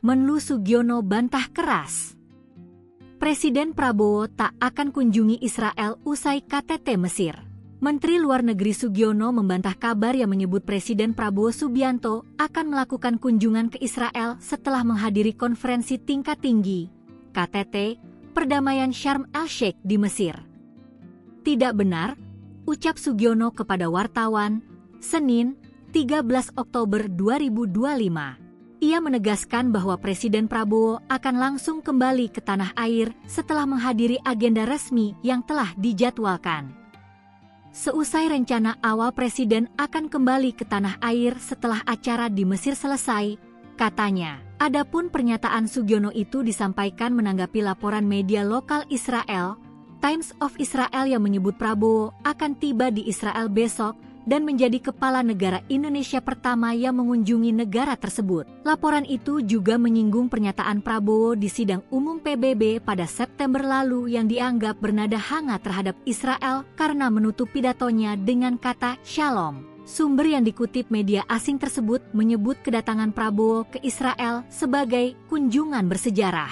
Menlu Sugiono bantah keras. Presiden Prabowo tak akan kunjungi Israel usai KTT Mesir. Menteri Luar Negeri Sugiono membantah kabar yang menyebut Presiden Prabowo Subianto akan melakukan kunjungan ke Israel setelah menghadiri konferensi tingkat tinggi KTT Perdamaian Sharm el-Sheikh di Mesir. Tidak benar, ucap Sugiono kepada wartawan, Senin, 13 Oktober 2025. Ia menegaskan bahwa Presiden Prabowo akan langsung kembali ke tanah air setelah menghadiri agenda resmi yang telah dijadwalkan. Seusai rencana awal Presiden akan kembali ke tanah air setelah acara di Mesir selesai, katanya. Adapun pernyataan Sugiono itu disampaikan menanggapi laporan media lokal Israel, Times of Israel yang menyebut Prabowo akan tiba di Israel besok dan menjadi kepala negara Indonesia pertama yang mengunjungi negara tersebut. Laporan itu juga menyinggung pernyataan Prabowo di sidang umum PBB pada September lalu yang dianggap bernada hangat terhadap Israel karena menutup pidatonya dengan kata Shalom. Sumber yang dikutip media asing tersebut menyebut kedatangan Prabowo ke Israel sebagai kunjungan bersejarah.